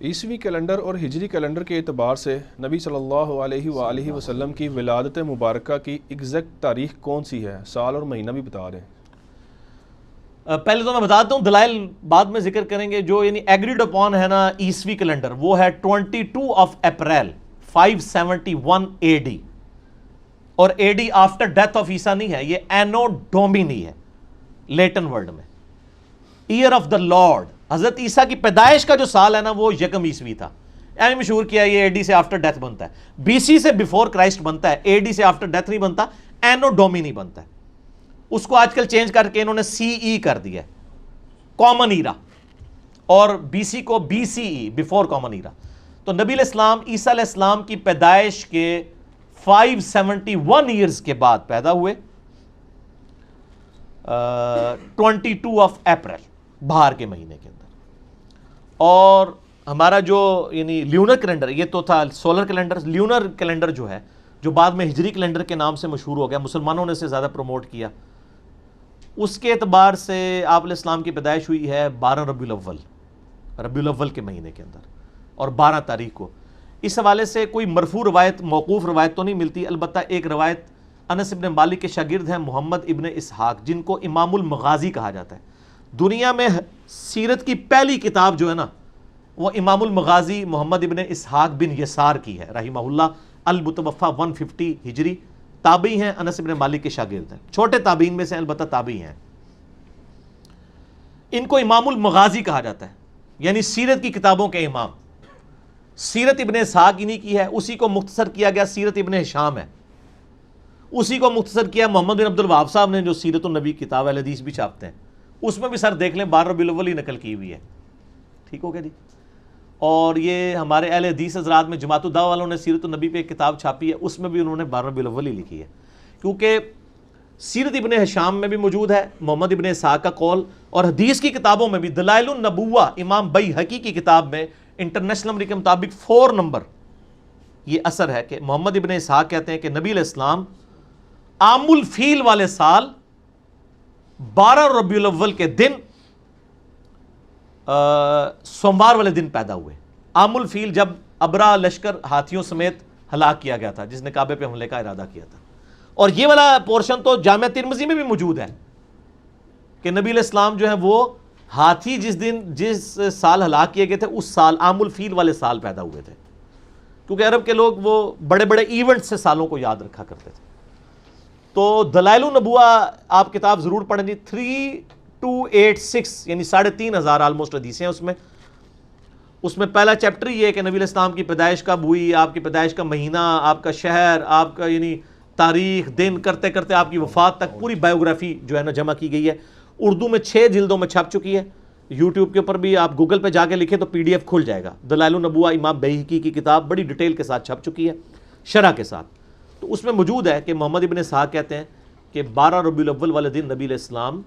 عیسوی کیلنڈر اور ہجری کیلنڈر کے اعتبار سے نبی صلی اللہ علیہ وآلہ وسلم کی ولادت مبارکہ کی ایگزیکٹ تاریخ کون سی ہے؟ سال اور مہینہ بھی بتا دیں۔ پہلے تو میں بتاتا ہوں، دلائل بعد میں ذکر کریں گے۔ جو یعنی ایگریڈ اپون ہے نا عیسوی کیلنڈر، وہ ہے 22 اپریل 571 AD، اور AD آفٹر ڈیتھ آف عیسیٰ نہیں ہے، یہ اینو ڈومینی ہے لیٹن ورڈ میں، ایئر آف دا لارڈ۔ حضرت عیسیٰ کی پیدائش کا جو سال ہے نا وہ یکم عیسوی تھا، یعنی مشہور کیا یہ AD سے آفٹر ڈیتھ بنتا ہے، BC سے بیفور کرائسٹ بنتا ہے، AD سے آفٹر ڈیتھ نہیں بنتا، اینو ڈومینی بنتا ہے۔ اس کو آج کل چینج کر کے انہوں نے CE کر دیا ہے، کامن ایرا، اور BC کو BCE، بیفور کامن ایرا۔ تو نبی علیہ السلام عیسیٰ علیہ السلام کی پیدائش کے 571 ایئرز کے بعد پیدا ہوئے، 22 اپریل بہار کے مہینے کے اندر۔ اور ہمارا جو یعنی لیونر کیلنڈر، یہ تو تھا سولر کیلنڈر، لیونر کیلنڈر جو ہے، جو بعد میں ہجری کیلنڈر کے نام سے مشہور ہو گیا، مسلمانوں نے اسے زیادہ پروموٹ کیا، اس کے اعتبار سے آپ علیہ السلام کی پیدائش ہوئی ہے 12 ربیع الاول کے مہینے کے اندر، اور 12 تاریخ کو۔ اس حوالے سے کوئی مرفوع روایت، موقوف روایت تو نہیں ملتی، البتہ ایک روایت انس ابن مالک کے شاگرد ہیں محمد ابن اسحاق، جن کو امام المغازی کہا جاتا ہے۔ دنیا میں سیرت کی پہلی کتاب جو ہے نا وہ امام المغازی محمد ابن اسحاق بن یسار کی ہے رحمہ اللہ، المتوفی 150 ہجری، تابعی ہیں، انس ابن مالک کے شاگرد ہیں، چھوٹے تابعین میں سے البتہ تابعی ہیں۔ ان کو امام المغازی کہا جاتا ہے، یعنی سیرت کی کتابوں کے امام۔ سیرت ابن اسحاق انہی کی ہے، اسی کو مختصر کیا گیا سیرت ابن ہشام ہے، اسی کو مختصر کیا محمد بن عبد الوہاب صاحب نے، جو سیرت النبی کتاب اہل حدیث بھی چھاپتے ہیں، اس میں بھی سر دیکھ لیں 12 ربیع الاول ہی نقل کی ہوئی ہے، ٹھیک ہو گیا جی۔ اور یہ ہمارے اہل حدیث حضرات میں جماعت الدعوہ والوں نے سیرت النبی پہ ایک کتاب چھاپی ہے، اس میں بھی انہوں نے 12 ربیع الاول ہی لکھی ہے، کیونکہ سیرت ابن ہشام میں بھی موجود ہے محمد ابن اسحاق کا قول، اور حدیث کی کتابوں میں بھی دلائل النبوہ امام بیہقی کی کتاب میں انٹرنیشنل نمبر کے مطابق 4 نمبر یہ اثر ہے کہ محمد ابن اسحاق کہتے ہیں کہ نبی علیہ السلام عام الفیل والے سال 12 ربیع الاول کے دن سوموار والے دن پیدا ہوئے۔ عام الفیل جب ابرا لشکر ہاتھیوں سمیت ہلاک کیا گیا تھا، جس نے کعبے پہ حملے کا ارادہ کیا تھا۔ اور یہ والا پورشن تو جامع ترمذی میں بھی موجود ہے کہ نبی علیہ السلام جو ہے وہ ہاتھی جس سال ہلاک کیے گئے تھے اس سال عام الفیل والے سال پیدا ہوئے تھے، کیونکہ عرب کے لوگ وہ بڑے بڑے ایونٹ سے سالوں کو یاد رکھا کرتے تھے۔ تو دلائل النبوہ آپ کتاب ضرور پڑھیں گی، 3286 یعنی 3500 آلموسٹ حدیثیں ہیں اس میں پہلا چیپٹر یہ ہے کہ نبی علیہ السلام کی پیدائش کب ہوئی، آپ کی پیدائش کا مہینہ، آپ کا شہر، آپ کا یعنی تاریخ، دن، کرتے کرتے آپ کی وفات تک پوری بایوگرافی جو ہے نا جمع کی گئی ہے۔ اردو میں 6 جلدوں میں چھپ چکی ہے، یوٹیوب کے اوپر بھی آپ گوگل پہ جا کے لکھیں تو PDF کھل جائے گا۔ دلائل النبوہ امام بیہقی کی کتاب بڑی ڈیٹیل کے ساتھ چھپ چکی ہے، شرح کے ساتھ۔ تو اس میں موجود ہے کہ محمد ابن اسحاق کہتے ہیں کہ 12 ربیع الاول والے دن نبی علیہ السلام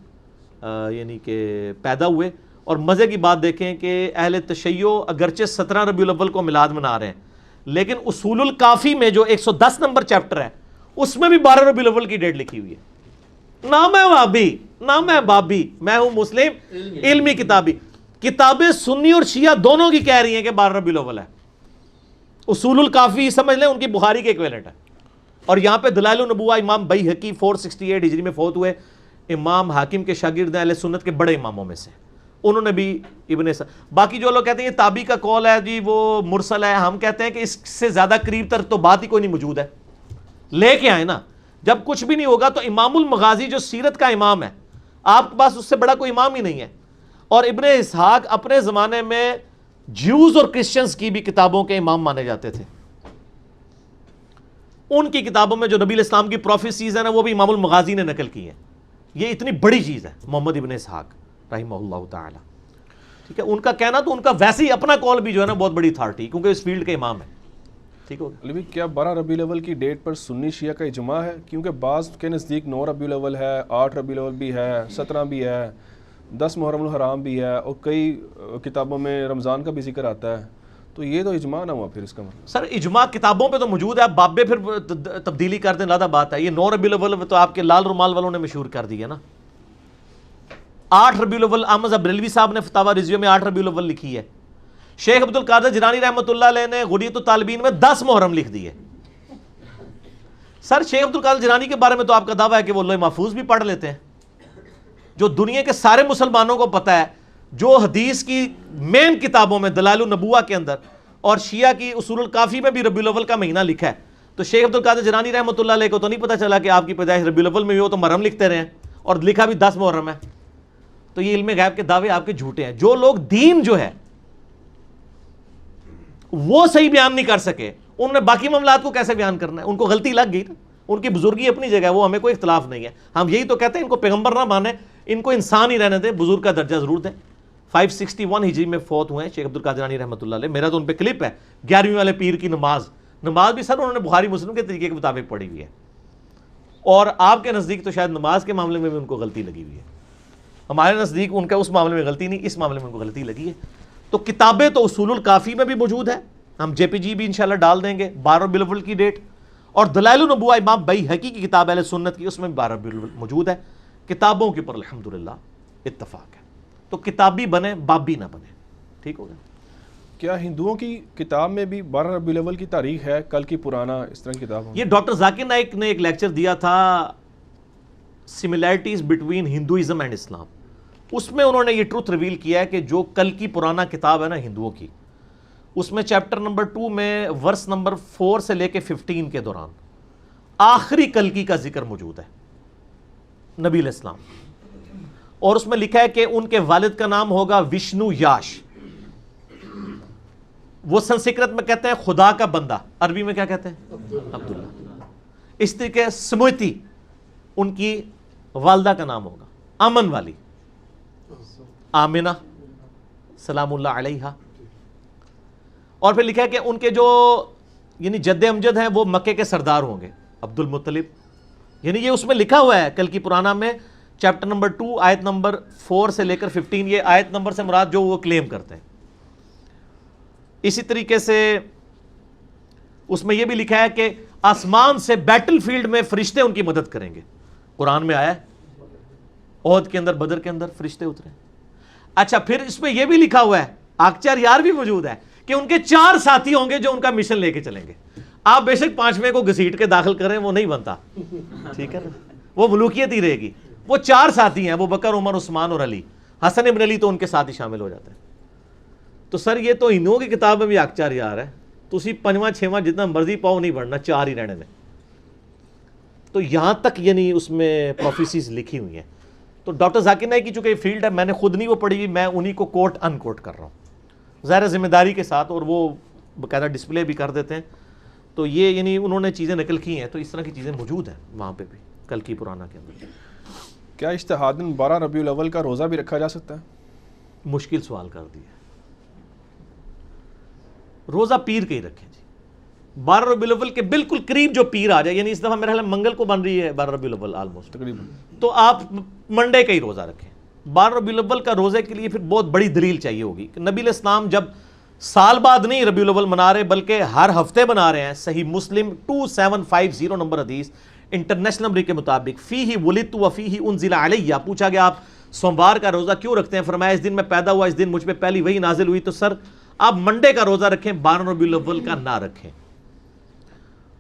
یعنی کہ پیدا ہوئے۔ اور مزے کی بات دیکھیں کہ اہل تشیع اگرچہ 17 ربیع الاول کو میلاد منا رہے ہیں، لیکن اصول الکافی میں جو 110 نمبر چیپٹر ہے اس میں بھی 12 ربیع الاول کی ڈیٹ لکھی ہوئی ہے۔ نہ میں وہابی، نہ میں بابی، میں ہوں مسلم علمی کتابی۔ کتابیں سنی اور شیعہ دونوں کی کہہ رہی ہیں کہ 12 ربیع الاول ہے۔ اصول الکافی سمجھ لیں ان کی بخاری کے ایکویلنٹ ہے، اور یہاں پہ دلائل النبوہ امام بیہقی 468 ہجری میں فوت ہوئے، امام حاکم کے شاگرد ہیں، اہل سنت کے بڑے اماموں میں سے، انہوں نے بھی باقی جو لوگ کہتے ہیں یہ تابعی کا قول ہے جی وہ مرسل ہے، ہم کہتے ہیں کہ اس سے زیادہ قریب تر تو بات ہی کوئی نہیں موجود ہے۔ لے کے آئے نا، جب کچھ بھی نہیں ہوگا تو امام المغازی جو سیرت کا امام ہے، آپ کے پاس اس سے بڑا کوئی امام ہی نہیں ہے۔ اور ابن اسحاق اپنے زمانے میں جیوز اور کرسچنز کی بھی کتابوں کے امام مانے جاتے تھے، ان کی کتابوں میں جو نبی علیہ السلام کی پروفیسیز ہیں نا وہ بھی امام المغازی نے نقل کی ہیں۔ یہ اتنی بڑی چیز ہے محمد ابن اسحاق رحمہ اللہ تعالی، ٹھیک ہے۔ ان کا کہنا تو ان کا ویسے ہی اپنا قول بھی جو ہے نا بہت بڑی اتھارٹی، کیونکہ اس فیلڈ کے امام ہے، ٹھیک ہوگا۔ علی کیا 12 ربیع الاول کی ڈیٹ پر سنی شیعہ کا اجماع ہے؟ کیونکہ بعض کے نزدیک 9 ربیع الاول ہے، 8 ربیع الاول بھی ہے، 17 بھی ہے، 10 محرم الحرام بھی ہے، اور کئی کتابوں میں رمضان کا بھی ذکر آتا ہے، تو یہ تو اجماع نہ ہوا پھر اس کا مطلب؟ سر اجماع کتابوں پہ تو موجود ہے، بابے پھر تبدیلی کر دیں لادہ بات ہے۔ یہ 9 ربیع الاول تو آپ کے لال رومال والوں نے مشہور کر دی ہے نا، 8 ربیع الاول احمد بریلوی صاحب نے فتاوی رضویہ میں 8 ربیع الاول لکھی ہے، شیخ عبد القادر جیلانی رحمۃ اللہ علیہ نے غنیۃ الطالبین میں 10 محرم لکھ دیے. سر شیخ عبد القادر جیلانی کے بارے میں تو آپ کا دعویٰ ہے کہ وہ لوح محفوظ بھی پڑھ لیتے ہیں, جو دنیا کے سارے مسلمانوں کو پتہ ہے, جو حدیث کی مین کتابوں میں دلائل النبوہ کے اندر اور شیعہ کی اصول الکافی میں بھی ربیع الاول کا مہینہ لکھا ہے. تو شیخ عبد القادر جیلانی رحمۃ اللہ علیہ کو تو نہیں پتہ چلا کہ آپ کی پیدائش ربیع الاول میں بھی ہو, تو محرم لکھتے رہے ہیں اور لکھا بھی 10 محرم ہے. تو یہ علم غیب کے دعوے آپ کے جھوٹے ہیں. جو لوگ دین جو ہے وہ صحیح بیان نہیں کر سکے, انہوں نے باقی معاملات کو کیسے بیان کرنا ہے؟ ان کو غلطی لگ گئی نا. ان کی بزرگی اپنی جگہ ہے, وہ ہمیں کوئی اختلاف نہیں ہے. ہم یہی تو کہتے ہیں ان کو پیغمبر نہ مانیں, ان کو انسان ہی رہنے دیں, بزرگ کا درجہ ضرور دیں. 561 ہجری میں فوت ہوئے ہیں شیخ عبد القادر جیلانی رحمۃ اللہ علیہ. میرا تو ان پہ کلپ ہے 11ویں والے پیر کی نماز بھی سر انہوں نے بخاری مسلم کے طریقے کے مطابق پڑھی ہوئی ہے, اور آپ کے نزدیک تو شاید نماز کے معاملے میں بھی ان کو غلطی لگی ہوئی ہے. ہمارے نزدیک ان کا اس معاملے میں غلطی نہیں, اس معاملے میں ان کو غلطی لگی ہے. تو کتابیں تو اصول الکافی میں بھی موجود ہے, ہم جے پی جی بھی انشاءاللہ ڈال دیں گے 12 ربیع الاول کی ڈیٹ, اور دلائل النبوہ امام بیہقی کی کتاب اہل سنت کی, اس میں 12 ربیع الاول موجود ہے. کتابوں کے اوپر الحمدللہ اتفاق ہے. تو کتابی بنے, بابی نہ بنے. ٹھیک ہو گیا. کیا ہندوؤں کی کتاب میں بھی 12 ربیع الاول کی تاریخ ہے, کل کی پرانا اس طرح کی کتاب ہوں؟ یہ ڈاکٹر ذاکر نائک نے ایک لیکچر دیا تھا سملیرٹیز بٹوین ہندوازم اینڈ اسلام. اس میں انہوں نے یہ ٹروتھ ریویل کیا ہے کہ جو کل کی پرانا کتاب ہے نا ہندوؤں کی, اس میں چیپٹر نمبر 2 میں ورس نمبر 4 سے لے کے 15 کے دوران آخری کلکی کا ذکر موجود ہے, نبی علیہ السلام. اور اس میں لکھا ہے کہ ان کے والد کا نام ہوگا وشنو یاش. وہ سنسکرت میں کہتے ہیں خدا کا بندہ, عربی میں کیا کہتے ہیں؟ عبداللہ. اس طریقے سموتی ان کی والدہ کا نام ہوگا امن والی, آمنہ سلام اللہ علیہا. اور پھر لکھا ہے کہ ان کے جو یعنی جد امجد ہیں وہ مکے کے سردار ہوں گے, عبد المطلب. یعنی یہ اس میں لکھا ہوا ہے کل کی پرانا میں چیپٹر نمبر 2 آیت نمبر 4 سے لے کر 15. یہ آیت نمبر سے مراد جو وہ کلیم کرتے ہیں. اسی طریقے سے اس میں یہ بھی لکھا ہے کہ آسمان سے بیٹل فیلڈ میں فرشتے ان کی مدد کریں گے. قرآن میں آیا ہے احد کے اندر, بدر کے اندر فرشتے اترے. اچھا پھر اس میں یہ بھی لکھا ہوا ہے, آکچار یار بھی موجود ہے, کہ ان کے 4 ساتھی ہوں گے جو ان کا مشن لے کے چلیں گے. آپ بے شک 5ویں کو گھسیٹ کے داخل کریں, وہ نہیں بنتا, ٹھیک ہے نا, وہ ملوکیت ہی رہے گی. وہ 4 ساتھی ہیں, وہ بکر, عمر, عثمان اور علی. حسن ابن علی تو ان کے ساتھ ہی شامل ہو جاتے ہیں. تو سر یہ تو ہندوؤں کی کتاب میں بھی آکچار یار ہے, تو اسی 5واں 6واں جتنا مرضی پاؤ نہیں بڑھنا, 4 ہی رہنے دیں. تو یہاں تک یعنی اس میں پروفیسیز لکھی ہوئی ہیں. تو ڈاکٹر ذاکر نائک کی چونکہ یہ فیلڈ ہے, میں نے خود نہیں وہ پڑھی ہوئی, میں انہی کو کوٹ ان کوٹ کر رہا ہوں ظاہر ذمہ داری کے ساتھ, اور وہ باقاعدہ ڈسپلے بھی کر دیتے ہیں. تو یہ یعنی انہوں نے چیزیں نقل کی ہیں, تو اس طرح کی چیزیں موجود ہیں وہاں پہ بھی کل کی پرانا کے اندر. کیا اجتہاداً 12 ربیع الاول کا روزہ بھی رکھا جا سکتا ہے؟ مشکل سوال کر دیا. روزہ پیر کے ہی رکھیں جی. 12 ربیع الاول کے بالکل قریب جو پیر آ جائے, یعنی اس دفعہ میرا خیال منگل کو بن رہی ہے 12 ربیع الاول آلموسٹ تقریباً, تو آپ منڈے کا ہی روزہ رکھیں. 12 ربیع الاول کا روزے کے لیے پھر بہت بڑی دلیل چاہیے ہوگی کہ نبی علیہ السلام جب سال بعد نہیں ربیع الاول منا رہے بلکہ ہر ہفتے بنا رہے ہیں. صحیح مسلم 2750 نمبر حدیث انٹرنیشنل نمبر کے مطابق فیہ ولدت وفیہ انزل علیہ. پوچھا گیا آپ سوموار کا روزہ کیوں رکھتے ہیں؟ فرمایا اس دن میں پیدا ہوا, اس دن مجھ پہ پہلی وحی نازل ہوئی. تو سر آپ منڈے کا روزہ رکھیں, 12 ربیع الاول کا نہ رکھیں.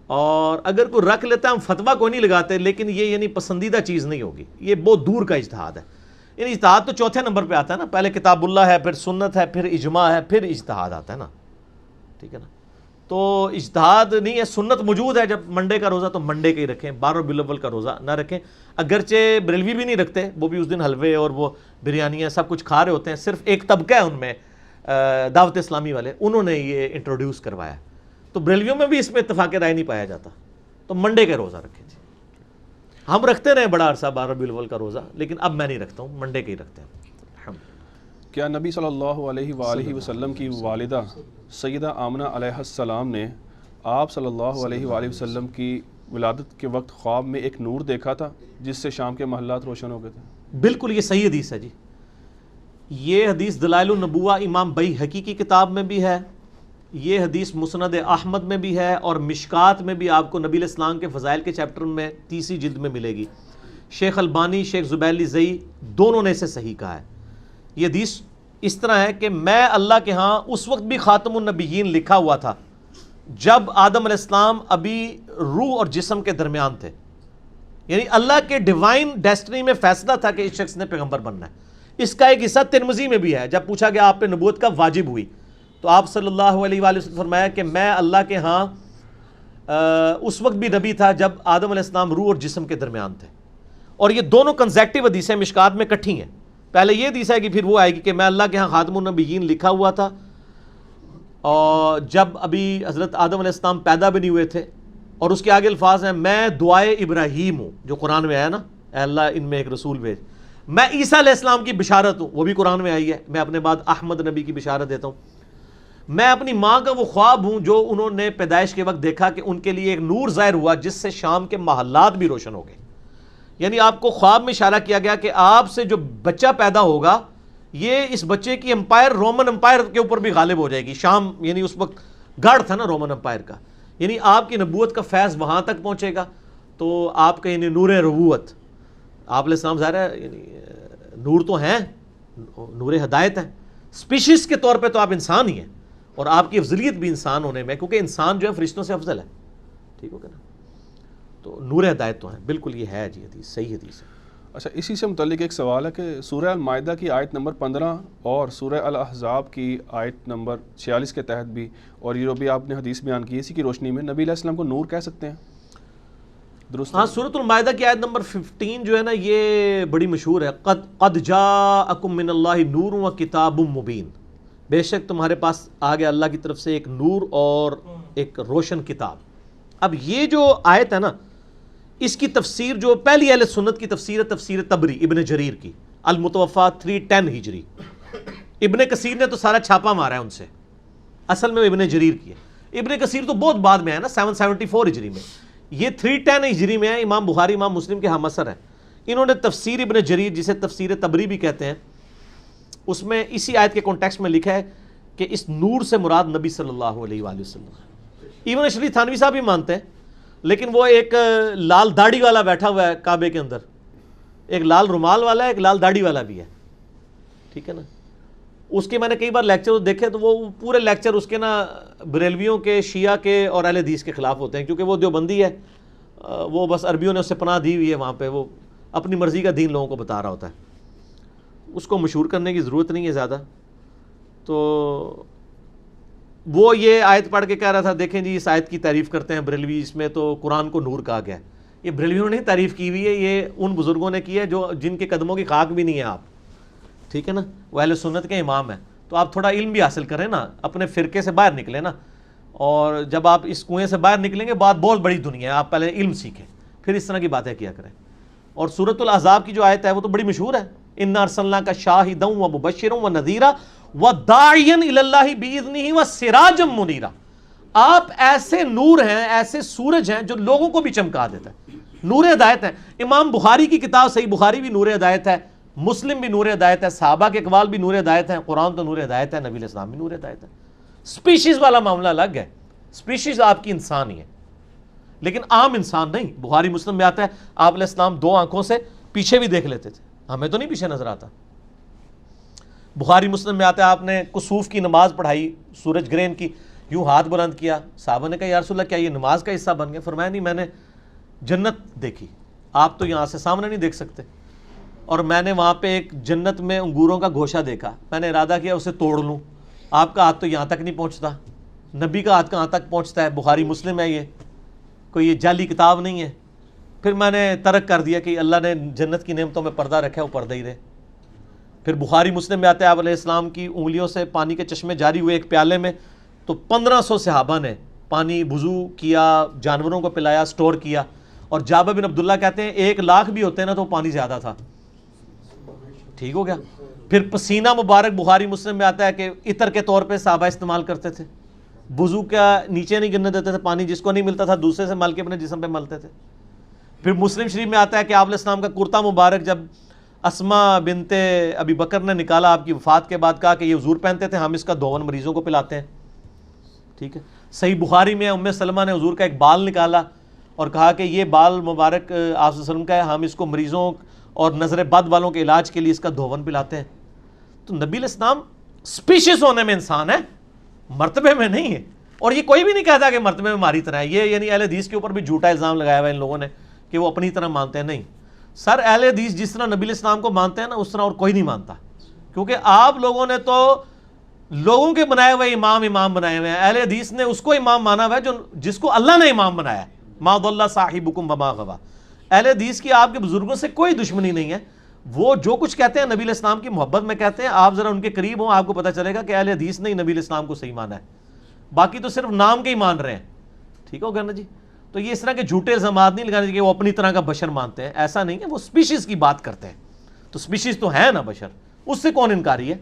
اور اگر کوئی رکھ لیتا ہے, ہم فتویٰ کوئی نہیں لگاتے, لیکن یہ یعنی پسندیدہ چیز نہیں ہوگی, یہ بہت دور کا اجتہاد ہے. یعنی اجتہاد تو 4تھے نمبر پہ آتا ہے نا, پہلے کتاب اللہ ہے, پھر سنت ہے, پھر اجماع ہے, پھر اجتہاد آتا ہے نا, ٹھیک ہے نا. تو اجتہاد نہیں ہے, سنت موجود ہے. جب منڈے کا روزہ تو منڈے کا ہی رکھیں, 12 ربیع الاول کا روزہ نہ رکھیں. اگرچہ بریلوی بھی نہیں رکھتے, وہ بھی اس دن حلوے اور وہ بریانیاں سب کچھ کھا رہے ہوتے ہیں. صرف ایک طبقہ ہے ان میں دعوت اسلامی والے, انہوں نے یہ انٹروڈیوس کروایا. تو بریلویوں میں بھی اس میں اتفاق رائے نہیں پایا جاتا. تو منڈے کا روزہ رکھیں جی. ہم رکھتے رہے بڑا عرصہ 12 ربیع الاول کا روزہ, لیکن اب میں نہیں رکھتا ہوں, منڈے کا ہی رکھتے ہیں. کیا نبی صلی اللہ علیہ وآلہ وسلم کی والدہ سیدہ آمنہ علیہ السلام نے آپ صلی اللہ علیہ وآلہ وسلم کی ولادت کے وقت خواب میں ایک نور دیکھا تھا جس سے شام کے محلات روشن ہو گئے تھے؟ بالکل, یہ صحیح حدیث ہے جی. یہ حدیث دلائل النبوہ امام بیہقی کی کتاب میں بھی ہے, یہ حدیث مسند احمد میں بھی ہے, اور مشکات میں بھی آپ کو نبی علیہ السلام کے فضائل کے چیپٹر میں 30 جلد میں ملے گی. شیخ البانی, شیخ زبیر زئی دونوں نے اسے صحیح کہا ہے. یہ حدیث اس طرح ہے کہ میں اللہ کے ہاں اس وقت بھی خاتم النبیین لکھا ہوا تھا جب آدم علیہ السلام ابھی روح اور جسم کے درمیان تھے. یعنی اللہ کے ڈیوائن ڈیسٹنی میں فیصلہ تھا کہ اس شخص نے پیغمبر بننا ہے. اس کا ایک حصہ ترمذی میں بھی ہے. جب پوچھا گیا آپ پہ نبوت کب واجب ہوئی تو آپ صلی اللہ علیہ وآلہ وسلم فرمایا کہ میں اللہ کے ہاں اس وقت بھی نبی تھا جب آدم علیہ السلام روح اور جسم کے درمیان تھے. اور یہ دونوں کنزیکٹیو حدیثیں مشکات میں کٹھی ہیں. پہلے یہ حدیث ہے کہ پھر وہ آئے گی کہ میں اللہ کے ہاں خاتم النبیین لکھا ہوا تھا اور جب ابھی حضرت آدم علیہ السلام پیدا بھی نہیں ہوئے تھے. اور اس کے آگے الفاظ ہیں میں دعائے ابراہیم ہوں جو قرآن میں آیا نا, اے اللہ ان میں ایک رسول بھیج. میں عیسیٰ علیہ السلام کی بشارت ہوں, وہ بھی قرآن میں آئی ہے. میں اپنے بعد احمد نبی کی بشارت دیتا ہوں. میں اپنی ماں کا وہ خواب ہوں جو انہوں نے پیدائش کے وقت دیکھا کہ ان کے لیے ایک نور ظاہر ہوا جس سے شام کے محلات بھی روشن ہو گئے. یعنی آپ کو خواب میں اشارہ کیا گیا کہ آپ سے جو بچہ پیدا ہوگا یہ اس بچے کی امپائر رومن امپائر کے اوپر بھی غالب ہو جائے گی. شام یعنی اس وقت گڑھ تھا نا رومن امپائر کا. یعنی آپ کی نبوت کا فیض وہاں تک پہنچے گا. تو آپ کا یعنی نور ربوت آپ علیہ السلام ظاہر ہے یعنی نور تو ہیں, نور ہدایت ہے. اسپیشیز کے طور پہ تو آپ انسان ہی ہیں اور آپ کی افضلیت بھی انسان ہونے میں, کیونکہ انسان جو ہے فرشتوں سے افضل ہے. ٹھیک ہوگا نا. تو نور ہدایت تو ہیں بالکل. یہ ہے جی حدیث, صحیح حدیث ہے. اچھا, اسی سے متعلق ایک سوال ہے کہ سورہ المائدہ کی آیت نمبر 15 اور سورہ الاحزاب کی آیت نمبر 46 کے تحت بھی, اور یہ جو بھی آپ نے حدیث بیان کی اسی کی روشنی میں, نبی علیہ السلام کو نور کہہ سکتے ہیں؟ درست؟ ہاں, سورۃ المائدہ کی آیت نمبر 15 جو ہے نا یہ بڑی مشہور ہے. قد جاءکم من اللہ نور و کتاب مبین, بے شک تمہارے پاس آ گیا اللہ کی طرف سے ایک نور اور ایک روشن کتاب. اب یہ جو آیت ہے نا اس کی تفسیر جو پہلی اہل سنت کی تفسیر ہے تفسیر تبری ابن جریر کی, المتوفا 310 ہجری. ابن کثیر نے تو سارا چھاپا مارا ہے ان سے, اصل میں ابن جریر کی ہے. ابن کثیر تو بہت بعد میں ہے نا 774 ہجری میں, یہ 310 ہجری میں ہے. امام بخاری امام مسلم کے ہم اثر ہیں. انہوں نے تفسیر ابن جریر جسے تفسیر تبری بھی کہتے ہیں اس میں اسی آیت کے کانٹیکسٹ میں لکھا ہے کہ اس نور سے مراد نبی صلی اللہ علیہ وآلہ وسلم ہے. ایون اشری تھانوی صاحب بھی مانتے ہیں, لیکن وہ ایک لال داڑھی والا بیٹھا ہوا ہے کعبے کے اندر, ایک لال رومال والا ہے, ایک لال داڑھی والا بھی ہے. ٹھیک ہے نا. اس کے میں نے کئی بار لیکچر دیکھے تو وہ پورے لیکچر اس کے نا بریلویوں کے, شیعہ کے اور اہل حدیث کے خلاف ہوتے ہیں, کیونکہ وہ دیوبندی ہے, وہ بس عربیوں نے اسے پناہ دی ہوئی ہے وہاں پہ, وہ اپنی مرضی کا دین لوگوں کو بتا رہا ہوتا ہے. اس کو مشہور کرنے کی ضرورت نہیں ہے زیادہ. تو وہ یہ آیت پڑھ کے کہہ رہا تھا دیکھیں جی اس آیت کی تعریف کرتے ہیں بریلوی, اس میں تو قرآن کو نور کہا گیا ہے. یہ بریلویوں نے تعریف کی ہوئی ہے, یہ ان بزرگوں نے کی ہے جو جن کے قدموں کی خاک بھی نہیں ہے آپ. ٹھیک ہے نا. وہ اہل سنت کے امام ہیں. تو آپ تھوڑا علم بھی حاصل کریں نا, اپنے فرقے سے باہر نکلیں نا, اور جب آپ اس کنویں سے باہر نکلیں گے بات بہت بڑی دنیا ہے, آپ پہلے علم سیکھیں پھر اس طرح کی باتیں کیا کریں. اور سورۃ الاحزاب کی جو آیت ہے وہ تو بڑی مشہور ہے, انا ارسلناک شاہدا و مبشرا و نذیرا وداعیا الی اللہ باذنہ وسراجا منیرا. آپ ایسے نور ہیں, ایسے سورج ہیں جو لوگوں کو بھی چمکا دیتا ہے, نور ہدایت ہے. امام بخاری کی کتاب صحیح بخاری بھی نور ہدایت ہے, مسلم بھی نور ہدایت ہے, صحابہ کے اقوال بھی نور ہدایت ہیں, قرآن تو نور ہدایت ہے, نبی علیہ السلام بھی نور ہدایت ہے. سپیشیز والا معاملہ الگ ہے, سپیشیز آپ کی انسان ہی ہے لیکن عام انسان نہیں. بخاری مسلم میں آتا ہے آپ علیہ السلام 2 آنکھوں سے پیچھے بھی دیکھ لیتے تھے, ہمیں تو نہیں پیچھے نظر آتا. بخاری مسلم میں آتا ہے آپ نے کسوف کی نماز پڑھائی سورج گرہن کی, یوں ہاتھ بلند کیا, صحابہ نے کہا یا رسول اللہ کیا یہ نماز کا حصہ بن گیا؟ فرمایا نہیں, میں نے جنت دیکھی, آپ تو یہاں سے سامنے نہیں دیکھ سکتے, اور میں نے وہاں پہ ایک جنت میں انگوروں کا گوشہ دیکھا, میں نے ارادہ کیا اسے توڑ لوں, آپ کا ہاتھ تو یہاں تک نہیں پہنچتا, نبی کا ہاتھ کہاں تک پہنچتا ہے؟ بخاری مسلم ہے, یہ کوئی یہ جعلی کتاب نہیں ہے. پھر میں نے ترک کر دیا کہ اللہ نے جنت کی نعمتوں میں پردہ رکھا ہے, وہ پردہ ہی رہے. پھر بخاری مسلم میں آتا ہے آپ علیہ السلام کی انگلیوں سے پانی کے چشمے جاری ہوئے ایک پیالے میں, تو 1500 صحابہ نے پانی وضو کیا, جانوروں کو پلایا, سٹور کیا. اور جابر بن عبداللہ کہتے ہیں 1 لاکھ بھی ہوتے ہیں نا تو پانی زیادہ تھا. ٹھیک ہو گیا. پھر پسینہ مبارک بخاری مسلم میں آتا ہے کہ عطر کے طور پہ صحابہ استعمال کرتے تھے, وضو کا نیچے نہیں گرنے دیتے تھے پانی, جس کو نہیں ملتا تھا دوسرے سے مل کے اپنے جسم پہ ملتے تھے. پھر مسلم شریف میں آتا ہے کہ آپ علیہ السلام کا کرتا مبارک جب اسما بنت ابی بکر نے نکالا آپ کی وفات کے بعد, کہا کہ یہ حضور پہنتے تھے, ہم اس کا دھون مریضوں کو پلاتے ہیں. ٹھیک ہے. صحیح بخاری میں ام سلمہ نے حضور کا ایک بال نکالا اور کہا کہ یہ بال مبارک آپ صلی اللہ علیہ وسلم کا ہے, ہم اس کو مریضوں اور نظر بد والوں کے علاج کے لیے اس کا دھون پلاتے ہیں. تو تو نبی علیہ السلام سپیشیز ہونے میں انسان ہے, مرتبے میں نہیں ہے. اور یہ کوئی بھی نہیں کہتا کہ مرتبے میں ہماری طرح ہے. یہ یعنی اہل حدیث کے اوپر بھی جھوٹا الزام لگایا ہوا ہے ان لوگوں نے کہ وہ اپنی طرح مانتے ہیں. نہیں سر, اہل حدیث جس طرح نبی علیہ السلام کو مانتے ہیں نا, اس طرح اور کوئی نہیں مانتا. کیونکہ آپ لوگوں نے تو لوگوں کے بنائے ہوئے امام بنائے ہوئے ہیں. اہل حدیث نے اس کو امام مانا ہوا ہے جس کو اللہ نے امام بنایا. ما ضل صاحبکم وما غوی. اہل حدیث کی آپ کے بزرگوں سے کوئی دشمنی نہیں ہے. وہ جو کچھ کہتے ہیں نبی علیہ السلام کی محبت میں کہتے ہیں. آپ ذرا ان کے قریب ہوں, آپ کو پتہ چلے گا کہ اہل حدیث نے نبی علیہ السلام کو صحیح مانا ہے. باقی تو صرف نام کے ہی مان رہے ہیں. ٹھیک ہوگا نا جی. تو یہ اس طرح کے جھوٹے الزامات نہیں لگانے کہ وہ اپنی طرح کا بشر مانتے ہیں. ایسا نہیں ہے, وہ سپیشیز کی بات کرتے ہیں. تو سپیشیز تو ہے نا بشر, اس سے کون انکاری ہے؟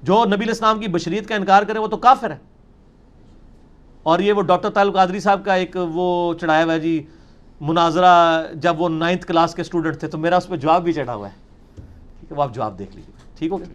جو نبی علیہ السلام کی بشریت کا انکار کرے وہ تو کافر ہے. اور یہ وہ ڈاکٹر طاہر القادری صاحب کا ایک وہ چڑھایا ہوا ہے جی مناظرہ, جب وہ 9th کلاس کے اسٹوڈنٹ تھے, تو میرا اس پہ جواب بھی چڑھا ہوا ہے. ٹھیک ہے, وہ آپ جواب دیکھ لیجیے. ٹھیک ہو گیا.